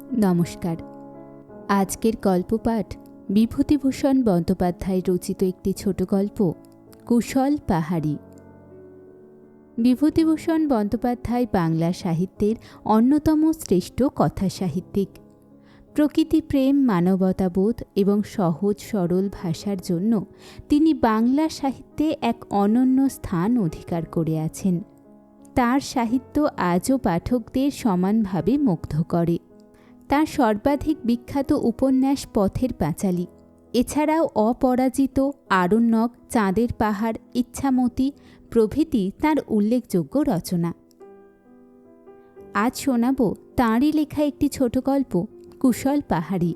নমস্কার। আজকের গল্পপাঠ বিভূতিভূষণ বন্দ্যোপাধ্যায় রচিত একটি ছোট গল্প কুশল পাহাড়ি। বিভূতিভূষণ বন্দ্যোপাধ্যায় বাংলা সাহিত্যের অন্যতম শ্রেষ্ঠ কথাসাহিত্যিক। প্রকৃতি প্রেম, মানবতাবোধ এবং সহজ সরল ভাষার জন্য তিনি বাংলা সাহিত্যে এক অনন্য স্থান অধিকার করে আছেন। তাঁর সাহিত্য আজও পাঠকদের সমানভাবে মুগ্ধ করে। তাঁর সর্বাধিক বিখ্যাত উপন্যাস পথের পাঁচালী, এছাড়াও অপরাজিত, আরণ্যক, চাঁদের পাহাড়, ইচ্ছামতি প্রভৃতি তাঁর উল্লেখযোগ্য রচনা। আজ শোনাব তাঁরই লেখা একটি ছোট গল্প কুশল পাহাড়ি।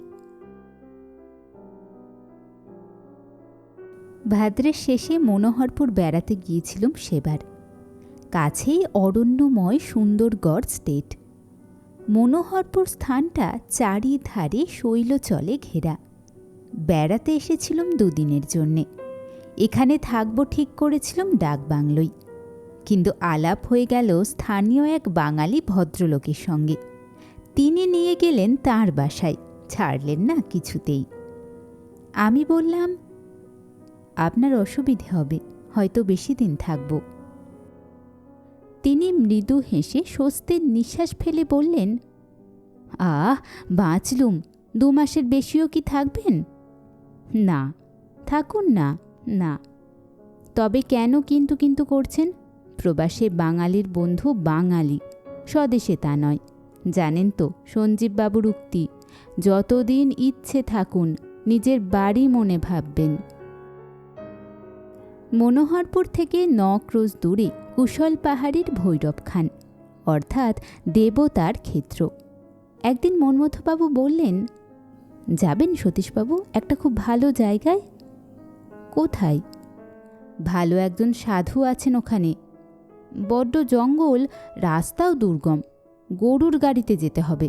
ভাদ্রের শেষে মনোহরপুর বেড়াতে গিয়েছিলাম সেবার। কাছেই অরণ্যময় সুন্দরগড় স্টেট। মনোহরপুর স্থানটা চারিধারে শৈলচলে ঘেরা। বেড়াতে এসেছিলাম দুদিনের জন্যে। এখানে থাকবো ঠিক করেছিলাম ডাকবাংলোয়, কিন্তু আলাপ হয়ে গেল স্থানীয় এক বাঙালি ভদ্রলোকের সঙ্গে। তিনি নিয়ে গেলেন তাঁর বাসায়, ছাড়লেন না কিছুতেই। আমি বললাম, আপনার অসুবিধে হবে, হয়তো বেশি দিন থাকব। তিনি মৃদু হেসে স্বস্তির নিঃশ্বাস ফেলে বললেন, বাঁচলুম, 2 মাসের বেশিও কি থাকবেন? না, থাকুন না। না। তবে কেন কিন্তু কিন্তু করছেন? প্রবাসে বাঙালির বন্ধু বাঙালি, স্বদেশে তা নয়। জানেন তো সঞ্জীববাবুর উক্তি, যতদিন ইচ্ছে থাকুন, নিজের বাড়ি মনে ভাববেন। মনোহরপুর থেকে 9 ক্রোশ দূরে কুশল পাহাড়ির ভৈরবখান, অর্থাৎ দেবতার ক্ষেত্র। একদিন মন্মথবাবু বললেন, যাবেন সতীশবাবু একটা খুব ভালো জায়গায়? কোথায়? ভালো একজন সাধু আছেন ওখানে। বড্ড জঙ্গল, রাস্তাও দুর্গম, গরুর গাড়িতে যেতে হবে।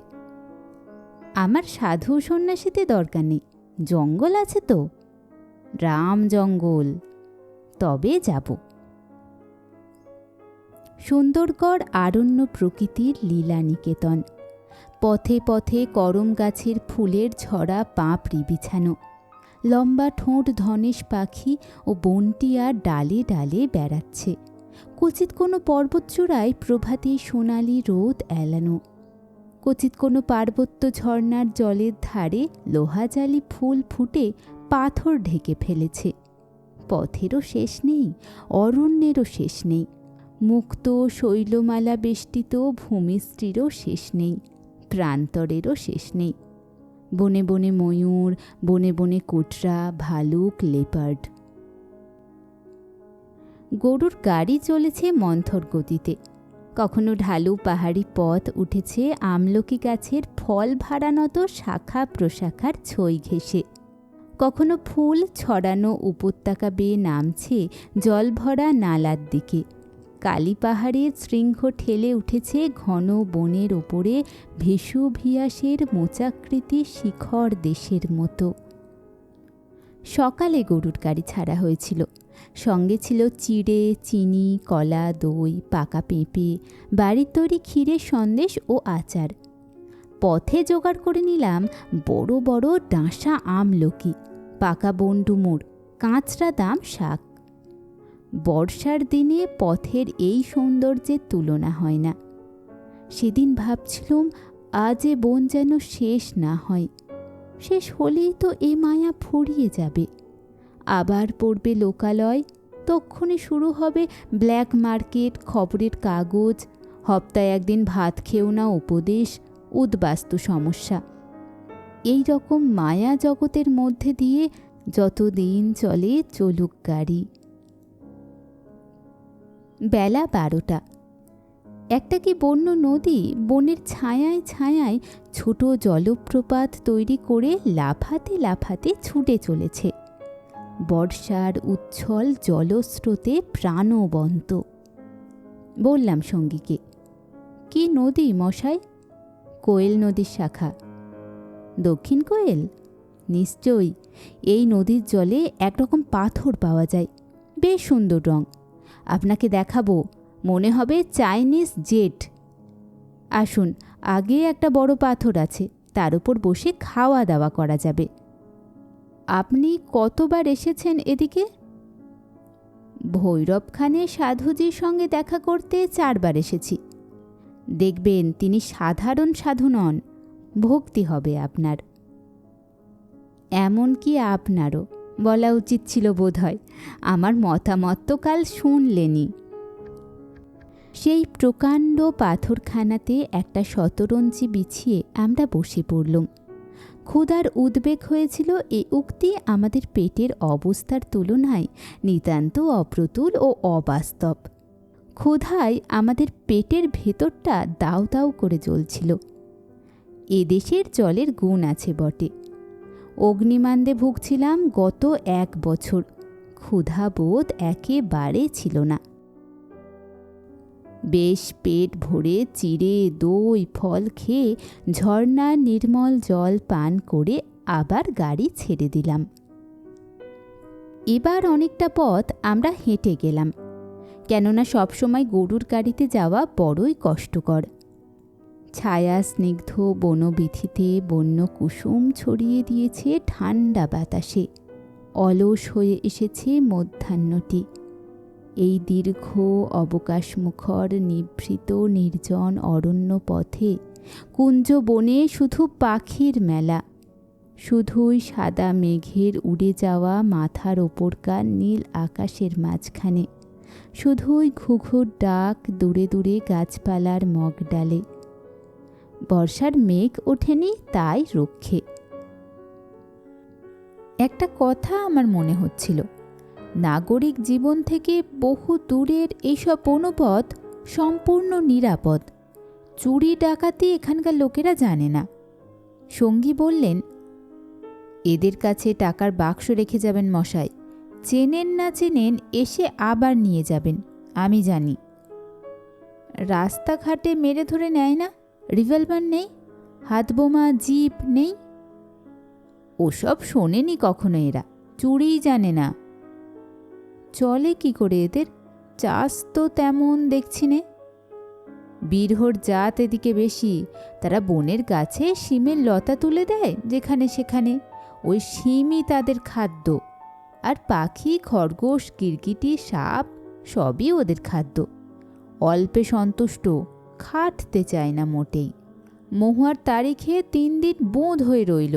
আমার সাধু সন্ন্যাসীতে দরকার নেই, জঙ্গল আছে তো। রাম জঙ্গল, তবে যাব। সুন্দরগড় আরণ্য প্রকৃতির লীলা নিকেতন। পথে পথে করম গাছের ফুলের ঝরা পাপড়ি বিছানো। লম্বা ঠোঁট ধনেশ পাখি ও বনটিয়ার ডালে ডালে বেড়াচ্ছে। কচিত কোনো পর্বতচূড়ায় প্রভাতে সোনালি রোদ এলানো। কচিত কোনো পার্বত্য ঝর্ণার জলের ধারে লোহাজালি ফুল ফুটে পাথর ঢেকে ফেলেছে। পথেরও শেষ নেই, অরণ্যেরও শেষ নেই। মুক্ত শৈলমালা বেষ্টিত ভূমিশ্রীরও শেষ নেই, প্রান্তরেরও শেষ নেই। বনে বনে ময়ূর, বনে বনে কোটরা, ভালুক, লেপার্ড। গরুর গাড়ি চলেছে মন্থর গতিতে। কখনো ঢালু পাহাড়ি পথ উঠেছে আমলকি গাছের ফল ভাড়ানত শাখা প্রশাখার ছই ঘেঁষে। কখনো ফুল ছড়ানো উপত্যকা বেয়ে নামছে জলভরা নালার দিকে। কালী পাহাড়ের শৃঙ্গ ঠেলে উঠেছে ঘন বনের ওপরে ভেসুভিয়াসের মোচাকৃতি শিখর দেশের মতো। সকালে গরুর গাড়ি ছাড়া হয়েছিল। সঙ্গে ছিল চিড়ে, চিনি, কলা, দই, পাকা পেঁপে, বাড়ির তৈরি ক্ষীরের সন্দেশ ও আচার। পথে জোগাড় করে নিলাম বড় বড় ডাঁসা আমলকি, পাকা বনডুমুর, কাঁচরা দাম শাক। বর্ষার দিনে পথের এই সৌন্দর্যের তুলনা হয় না। সেদিন ভাবছিলুম, আজ এ বন যেন শেষ না হয়। শেষ হলেই তো এ মায়া ফুরিয়ে যাবে। আবার পড়বে লোকালয়, তক্ষণে শুরু হবে ব্ল্যাক মার্কেট, খবরের কাগজ, হপ্তায় একদিন ভাত খেও না উপদেশ, উদ্বাস্তু সমস্যা। এই রকম মায়া জগতের মধ্যে দিয়ে যতদিন চলে চলুক গাড়ি। বেলা 12টা। একটা কি বন্য নদী বনের ছায়ায় ছায়ায় ছোট জলপ্রপাত তৈরি করে লাফাতে লাফাতে ছুটে চলেছে। বর্ষার উচ্ছল জলস্রোতে প্রাণবন্ত। বললাম সঙ্গীকে, কি নদী মশাই? কোয়েল নদীর শাখা। দক্ষিণ কোয়েল? নিশ্চয়ই। এই নদীর জলে একরকম পাথর পাওয়া যায়, বেশ সুন্দর রং। আপনাকে দেখাবো, মনে হবে চাইনিজ জেট। আসুন, আগে একটা বড় পাথর আছে, তার উপর বসে খাওয়া দাওয়া করা যাবে। আপনি কতবার এসেছেন এদিকে? ভৈরব খানের সাধুজির সঙ্গে দেখা করতে 4 বার এসেছি। দেখবেন তিনি সাধারণ সাধু নন, ভক্তি হবে আপনার। এমনকি আপনারও বলা উচিত ছিল বোধহয়, আমার মতামত তো কাল শুনলেনি। সেই প্রকাণ্ড পাথরখানাতে একটা শতরঞ্চি বিছিয়ে আমরা বসে পড়লুম। ক্ষুধার উদ্বেগ হয়েছিল এ উক্তি আমাদের পেটের অবস্থার তুলনায় নিতান্ত অপ্রতুল ও অবাস্তব। ক্ষুধায় আমাদের পেটের ভেতরটা দাউ দাউ করে জ্বলছিল। এদেশের জলের গুণ আছে বটে। অগ্নিমান্দে ভুগছিলাম গত 1 বছর, ক্ষুধাবোধ একেবারে ছিল না। বেশ পেট ভরে চিড়ে দই ফল খেয়ে ঝর্ণার নির্মল জল পান করে আবার গাড়ি ছেড়ে দিলাম। এবার অনেকটা পথ আমরা হেঁটে গেলাম, কেননা সবসময় গরুর গাড়িতে যাওয়া বড়ই কষ্টকর। ছায়া স্নিগ্ধ বনবীথিতে বন্য কুসুম ছড়িয়ে দিয়েছে ঠান্ডা বাতাসে। অলস হয়ে এসেছে মধ্যাহ্নটি। এই দীর্ঘ অবকাশমুখর নিভৃত নির্জন অরণ্য পথে কুঞ্জ বনে শুধু পাখির মেলা, শুধুই সাদা মেঘের উড়ে যাওয়া মাথার ওপরকার নীল আকাশের মাঝখানে, শুধুই ঘুঘুর ডাক দূরে দূরে গাছপালার মগডালে। বর্ষার মেঘ ওঠেনি তাই রক্ষে। একটা কথা আমার মনে হচ্ছিল, নাগরিক জীবন থেকে বহু দূরের এইসব বনপথ সম্পূর্ণ নিরাপদ। চুরি ডাকাতি এখানকার লোকেরা জানে না। সঙ্গী বললেন, এদের কাছে টাকার বাক্স রেখে যাবেন মশাই, চেনেন না চেনেন এসে আবার নিয়ে যাবেন, আমি জানি। রাস্তাঘাটে মেরে ধরে নেয় না? রিভলভার নেই? হাতবোমা জিপ নেই? ওসব শোনেনি কখনো এরা, চুরিই জানে না। চলে কি করে এদের? চাষ তো তেমন দেখছি নে। বীরহর জাত এদিকে বেশি, তারা বনের গাছে শিমের লতা তুলে দেয় যেখানে সেখানে, ওই শিমই তাদের খাদ্য। আর পাখি খরগোশ গিরগিটি সাপ সবই ওদের খাদ্য। অল্পে সন্তুষ্ট, খাটতে চায় না মোটেই। মহুয়ার তারিখে 3 দিন বোঁদ হয়ে রইল,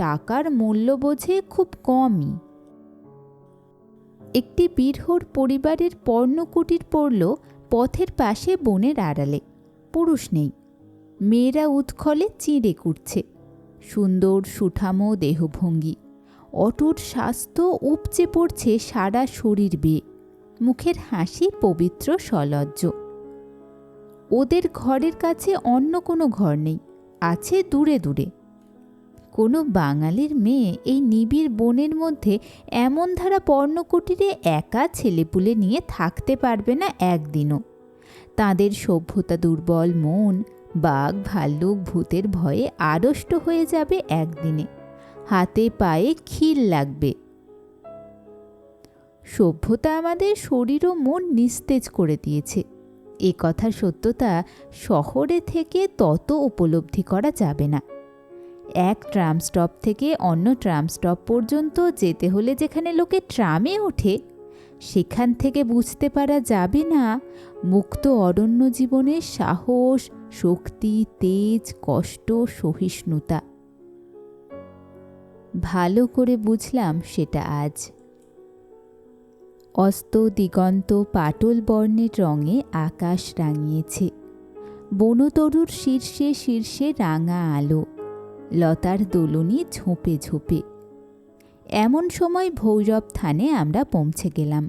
টাকার মূল্য বোঝে খুব কমই। একটি বীরহর পরিবারের পর্ণকুটির পড়ল পথের পাশে বনের আড়ালে। পুরুষ নেই, মেয়েরা উৎখলে চিঁড়ে কুটছে। সুন্দর সুঠামো দেহভঙ্গি, অটুট স্বাস্থ্য উপচে পড়ছে সারা শরীর বেয়ে, মুখের হাসি পবিত্র সলজ্জ। ওদের ঘরের কাছে অন্য কোনো ঘর নেই, আছে দূরে দূরে। কোনো বাঙালির মেয়ে এই নিবিড় বনের মধ্যে এমন ধারা পর্ণকুটিরে একা ছেলেপুলে নিয়ে থাকতে পারবে না একদিনও। তাদের সভ্যতা দুর্বল মন বাঘ ভাল্লুক ভূতের ভয়ে আড়ষ্ট হয়ে যাবে একদিনে, হাতে পায়ে খিল লাগবে। সভ্যতা আমাদের শরীর ও মন নিস্তেজ করে দিয়েছে। এ কথার সত্যতা শহরে থেকে তত উপলব্ধি করা যাবে না। এক ট্রাম স্টপ থেকে অন্য ট্রাম স্টপ পর্যন্ত যেতে হলে যেখানে লোকে ট্রামে ওঠে, সেখান থেকে বুঝতে পারা যাবে না মুক্ত অরণ্য জীবনের সাহস, শক্তি, তেজ, কষ্ট, সহিষ্ণুতা। ভালো করে বুঝলাম সেটা আজ। অস্ত দিগন্ত পাটল বর্ণের রঙে আকাশ রাঙিয়েছে। বনতরুর শীর্ষে শীর্ষে রাঙা আলো, লতার দোলনি ঝোপে ঝোপে। এমন সময় ভৈরব থানে আমরা পৌঁছে গেলাম।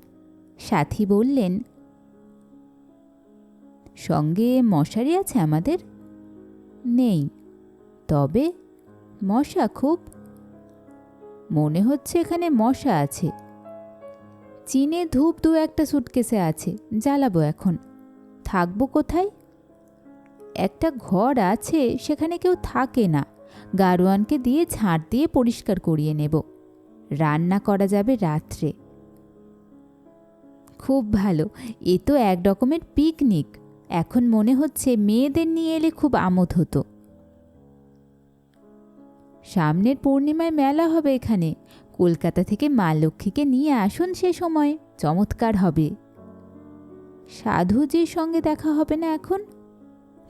সাথী বললেন, সঙ্গে মশারি আছে আমাদের? নেই। তবে মশা খুব? মনে হচ্ছে এখানে মশা আছে। চীনে ধূপ 2-1টা সুটকেসে আছে, জ্বালাবো এখন। থাকবো কোথায়? একটা ঘর আছে, সেখানে কেউ থাকে না, গারোয়ানকে দিয়ে ঝাঁট দিয়ে পরিষ্কার করিয়ে নেব। রান্না করা যাবে রাত্রে। খুব ভালো, এ তো এক রকমের পিকনিক। এখন মনে হচ্ছে মেয়েদের নিয়ে এলে খুব আমোদ হতো। সামনের পূর্ণিমায় মেলা হবে এখানে, কলকাতা থেকে মা লক্ষ্মীকে নিয়ে আসুন, সে সময় চমৎকার হবে। সাধুজির সঙ্গে দেখা হবে না এখন?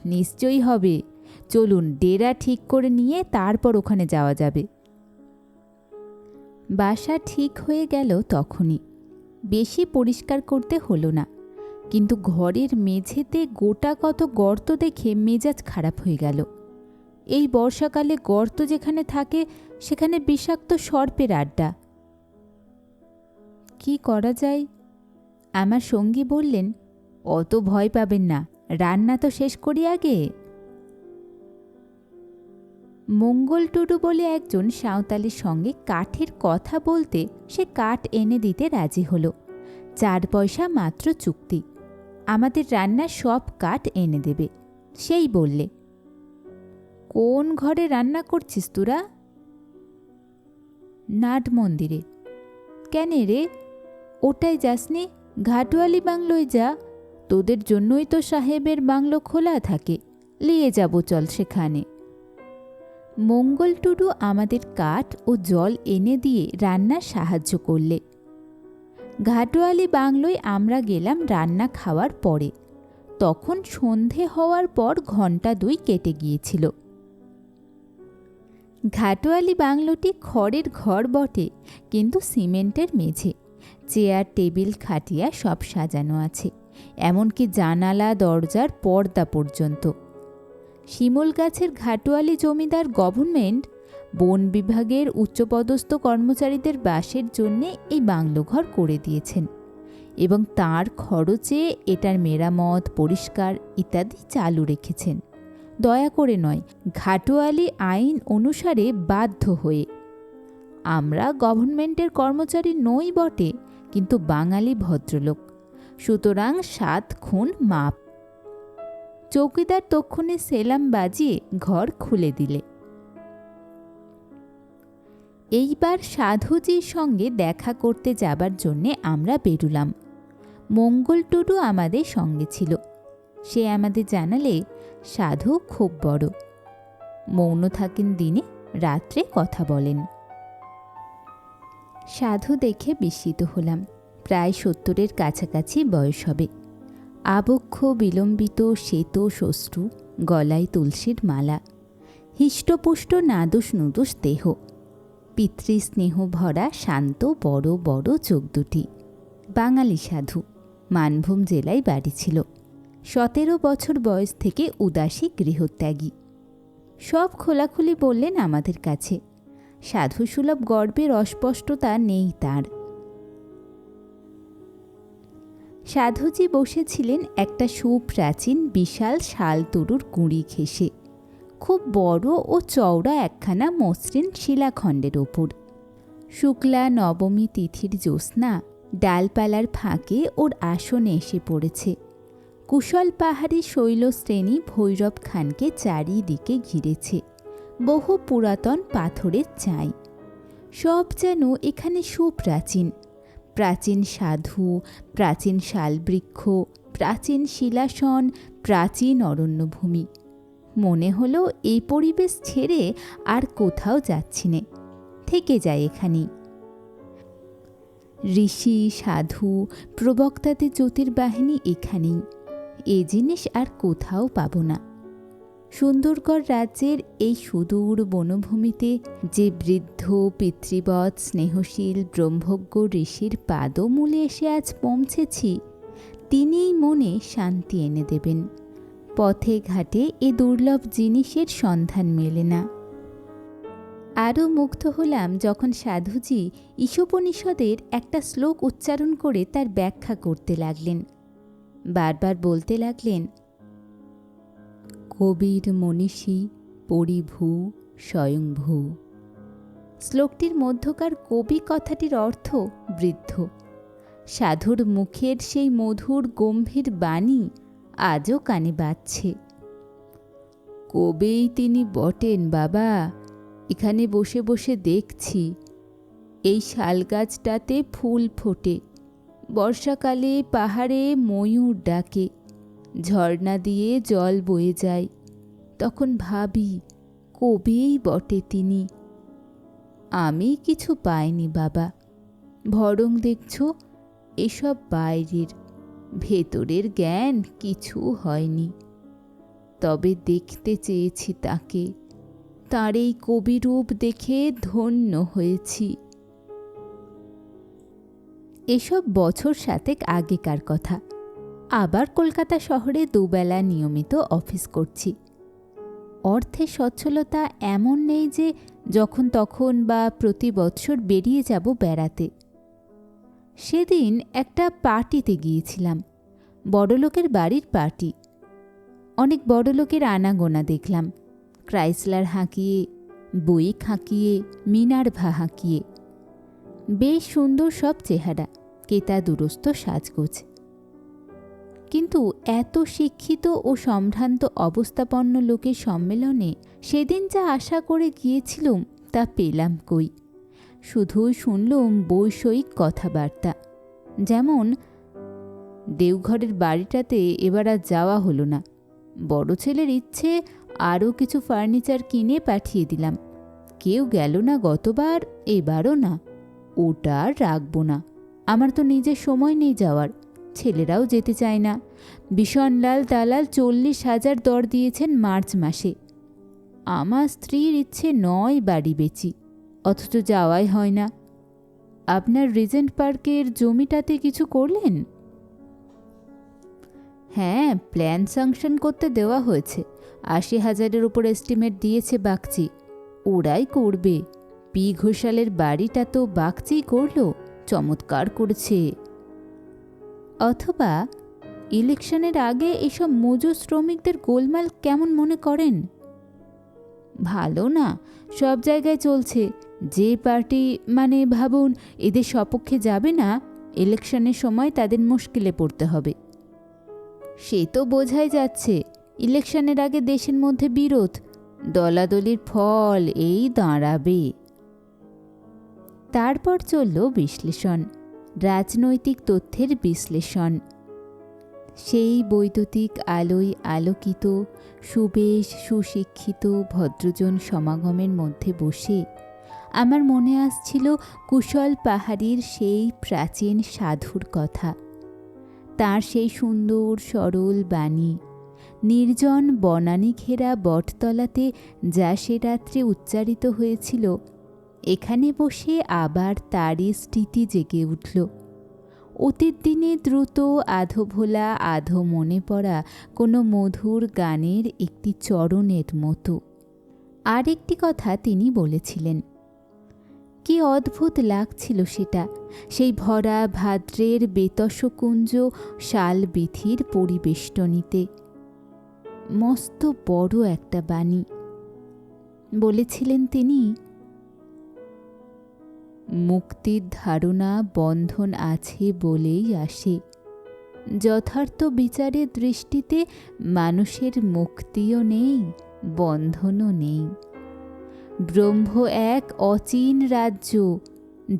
নিশ্চয়ই হবে, চলুন ডেরা ঠিক করে নিয়ে তারপর ওখানে যাওয়া যাবে। বাসা ঠিক হয়ে গেল তখনই। বেশি পরিষ্কার করতে হলো না, কিন্তু ঘরের মেঝেতে গোটা কত গর্ত দেখে মেজাজ খারাপ হয়ে গেল। এই বর্ষাকালে গর্ত যেখানে থাকে সেখানে বিষাক্ত সর্পের আড্ডা। কি করা যায়? আমার সঙ্গী বললেন, অত ভয় পাবেন না, রান্না তো শেষ করি আগে। মঙ্গল টুডু বলে একজন সাঁওতালির সঙ্গে কাঠের কথা বলতে সে কাঠ এনে দিতে রাজি হলো। 4 পয়সা মাত্র চুক্তি। আমাদের রান্নার সব কাঠ এনে দেবে। সেই বললে, কোন ঘরে রান্না করছিস তোরা? নাট মন্দিরে। কেন রে, ওটাই যাসনি? ঘাটওয়ালি বাংলোয় যা, তোদের জন্যই তো সাহেবের বাংলো খোলা থাকে, নিয়ে যাব চল সেখানে। মঙ্গল টুডু আমাদের কাঠ ও জল এনে দিয়ে রান্নার সাহায্য করলে। ঘাটওয়ালি বাংলোয় আমরা গেলাম রান্না খাওয়ার পরে। তখন সন্ধে হওয়ার পর ঘণ্টা 2 কেটে গিয়েছিল। ঘাটওয়ালি বাংলোটি খড়ের ঘর বটে, কিন্তু সিমেন্টের মেঝে, চেয়ার টেবিল খাটিয়া সব সাজানো আছে, এমনকি জানালা দরজার পর্দা পর্যন্ত। শিমুল গাছের ঘাটওয়ালি জমিদার গভর্নমেন্ট বন বিভাগের উচ্চপদস্থ কর্মচারীদের বাসের জন্যে এই বাংলোঘর করে দিয়েছেন এবং তার খরচে এটার মেরামত, পরিষ্কার ইত্যাদি চালু রেখেছেন। দয়া করে নয়, ঘাটওয়ালি আইন অনুসারে বাধ্য হয়ে। আমরা গভর্নমেন্টের কর্মচারী নই বটে, কিন্তু বাঙালি ভদ্রলোক, সুতরাং 7 খুন মাপ। চৌকিদার তক্ষণে সেলাম বাজিয়ে ঘর খুলে দিলে। এইবার সাধুজির সঙ্গে দেখা করতে যাবার জন্যে আমরা বেরুলাম। মঙ্গল টুডু আমাদের সঙ্গে ছিল। সে আমাদের জানালে, সাধু খুব বড়, মৌন থাকেন দিনে, রাত্রে কথা বলেন। সাধু দেখে বিস্মিত হলাম। প্রায় 70-এর কাছাকাছি বয়স হবে। আবক্ষ বিলম্বিত শ্বেত শ্বশ্রু, গলায় তুলসীর মালা, হিষ্টপুষ্ট নাদুস নুদুস দেহ, পিতৃস্নেহ ভরা শান্ত বড় বড় চোখ দুটি। বাঙালি সাধু, মানভূম জেলায় বাড়ি ছিল। 17 বছর বয়স থেকে উদাসী গৃহত্যাগী। সব খোলাখুলি বললেন আমাদের কাছে। সাধুসুলভ গর্বের অস্পষ্টতা নেই তার। সাধুজি বসেছিলেন একটা সুপ্রাচীন বিশাল শাল তরুর গুঁড়ি ঘেঁষে, খুব বড় ও চওড়া একখানা মসৃণ শিলাখণ্ডের ওপর। শুক্লা নবমী তিথির জ্যোৎস্না ডালপালার ফাঁকে ওর আসনে এসে পড়েছে। কুশল পাহাড়ি শৈলশ্রেণী ভৈরব খানকে চারিদিকে ঘিরেছে বহু পুরাতন পাথরের চাই। সব যেন এখানে সুপ্রাচীন। প্রাচীন সাধু, প্রাচীন শালবৃক্ষ, প্রাচীন শিলাসন, প্রাচীন অরণ্যভূমি। মনে হলো এই পরিবেশ ছেড়ে আর কোথাও যাচ্ছি নে, থেকে যায় এখানেই। ঋষি, সাধু, প্রবক্তাদের জ্যোতির্বাহিনী এখানেই। এ জিনিস আর কোথাও পাব না। সুন্দরগড় রাজ্যের এই সুদূর বনভূমিতে যে বৃদ্ধ পিতৃবৎ স্নেহশীল ব্রহ্মজ্ঞ ঋষির পাদমূলে এসে আজ পৌঁছেছি, তিনিই মনে শান্তি এনে দেবেন। পথে ঘাটে এ দুর্লভ জিনিসের সন্ধান মেলে না। আরও মুগ্ধ হলাম যখন সাধুজি ঈশোপনিষদের একটা শ্লোক উচ্চারণ করে তার ব্যাখ্যা করতে লাগলেন। বারবার বলতে লাগলেন, কবির মনীষী পরিভূ স্বয়ংভূ। শ্লোকটির মধ্যকার কবি কথাটির অর্থ বৃদ্ধ। সাধুর মুখের সেই মধুর গম্ভীর বাণী আজও কানে বাজছে। কবেই তিনি বটেন বাবা, এখানে বসে বসে দেখছি এই শালগাছটাতে ফুল ফোটে, বর্ষাকালে পাহাড়ে ময়ূর ডাকে, ঝর্ণা দিয়ে জল বয়ে যায়। তখন ভাবি কবেই বটে তিনি, আমি কিছু পাইনি বাবা, বরং দেখছ এসব বাইরের, ভেতরের জ্ঞান কিছু হয়নি। তবে দেখতে চেয়েছি তাকে, তার এই কবিরূপ দেখে ধন্য হয়েছি। এসব বছর 7 আগেকার কথা। আবার কলকাতা শহরে দুবেলা নিয়মিত অফিস করছি। অর্থে সচ্ছলতা এমন নেই যে যখন তখন বা প্রতি বৎসর বেরিয়ে যাব বেড়াতে। সেদিন একটা পার্টিতে গিয়েছিলাম, বড়লোকের বাড়ির পার্টি। অনেক বড়লোকের আনাগোনা দেখলাম, ক্রাইসলার হাঁকিয়ে, বুইক হাঁকিয়ে, মিনার্ভা হাঁকিয়ে। বেশ সুন্দর সব চেহারা, কেতা দুরস্ত সাজগোজ। কিন্তু এত শিক্ষিত ও সম্ভ্রান্ত অবস্থাপন্ন লোকের সম্মেলনে সেদিন যা আশা করে গিয়েছিলুম তা পেলাম কই। শুধুই শুনলুম বৈষয়িক কথাবার্তা, যেমন দেওঘরের বাড়িটাতে এবার আর যাওয়া হলো না, বড় ছেলের ইচ্ছে আরও কিছু ফার্নিচার কিনে পাঠিয়ে দিলাম। কেউ গেল না গতবার, এবারও না। ওটা আর রাখবো না, আমার তো নিজের সময় নেই যাওয়ার, ছেলেরাও যেতে চায় না। বিষণলাল দালাল 40,000 দর দিয়েছেন মার্চ মাসে। আমার স্ত্রীর ইচ্ছে নয় বাড়ি বেচি, অথচ যাওয়াই হয় না। আপনার রিজেন্ট পার্কের জমিটাতে কিছু করলেন? হ্যাঁ, প্ল্যান স্যাংশন করতে দেওয়া হয়েছে, 80,000-এর উপর এস্টিমেট দিয়েছে বাগচি। ওরাই করবে। পি ঘোষালের বাড়িটা তো বাগচিই করল, চমৎকার করেছে। অথবা ইলেকশনের আগে এসব মজুর শ্রমিকদের গোলমাল কেমন মনে করেন? ভালো না, সব জায়গায় চলছে। যে পার্টি মানে ভাবুন এদের সপক্ষে যাবে না, ইলেকশনের সময় তাদের মুশকিলে পড়তে হবে। সে তো বোঝাই যাচ্ছে, ইলেকশনের আগে দেশের মধ্যে বিরোধ, দলাদলির ফল এই দাঁড়াবে। তারপর চলল বিশ্লেষণ, রাজনৈতিক তথ্যের বিশ্লেষণ। সেই বৈদ্যুতিক আলোয় আলোকিত সুবেশ সুশিক্ষিত ভদ্রজন সমাগমের মধ্যে বসে আমার মনে আসছিল কুশল পাহাড়ির সেই প্রাচীন সাধুর কথা, তার সেই সুন্দর সরল বাণী। নির্জন বনানী ঘেরা বটতলাতে যা সে রাত্রে উচ্চারিত হয়েছিল, এখানে বসে আবার তারই স্মৃতি জেগে উঠল। অতীত দিনে দ্রুত আধো ভোলা আধো মনে পড়া কোনো মধুর গানের একটি চরণের মতো। আর একটি কথা তিনি বলেছিলেন, কি অদ্ভুত লাগছিল সেটা, সেই ভরা ভাদ্রের বেতসকুঞ্জ শাল বিথির পরিবেষ্টনীতে। মস্ত বড় একটা বাণী বলেছিলেন তিনি, মুক্তির ধারণা বন্ধন আছে বলেই আসে, যথার্থ বিচারের দৃষ্টিতে মানুষের মুক্তিও নেই, বন্ধনও নেই। ব্রহ্ম এক অচিন রাজ্য,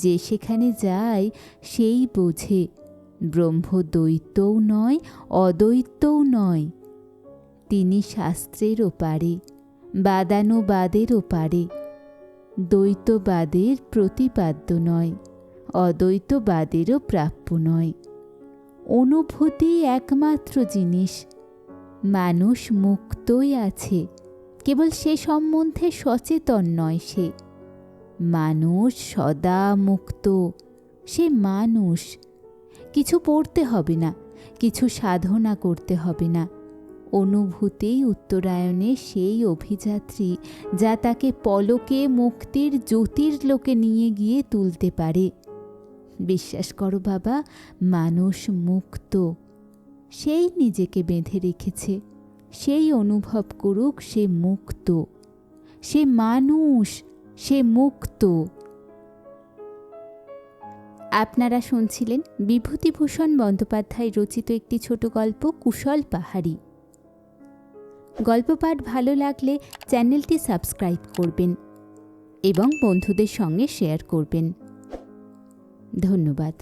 যে সেখানে যায় সেই বোঝে ব্রহ্ম দ্বৈতও নয় অদ্বৈতও নয়। তিনি শাস্ত্রেরও পারে, বাদানুবাদেরও পারে, দ্বৈতবাদের প্রতিপাদ্য নয়, অদ্বৈতবাদেরও প্রাপ্য নয়। অনুভূতি একমাত্র জিনিস, মানুষ মুক্তই আছে, কেবল সে সম্বন্ধে সচেতন নয়। সে মানুষ সদা মুক্ত, সে মানুষ। কিছু পড়তে হবে না, কিছু সাধনা করতে হবে না, অনুভূতিই উত্তরায়ণে সেই অভিযাত্রী যা তাকে পলকে মুক্তির জ্যোতির্লোকে নিয়ে গিয়ে তুলতে পারে। বিশ্বাস করো বাবা, মানুষ মুক্ত, সেই নিজেকে বেঁধে রেখেছে, সেই অনুভব করুক সে মুক্ত, সে মানুষ, সে মুক্ত। আপনারা শুনছিলেন বিভূতিভূষণ বন্দ্যোপাধ্যায় রচিত একটি ছোট গল্প কুশল পাহাড়ি। গল্প পাঠ ভালো লাগলে চ্যানেলটি সাবস্ক্রাইব করবেন এবং বন্ধুদের সঙ্গে শেয়ার করবেন। ধন্যবাদ।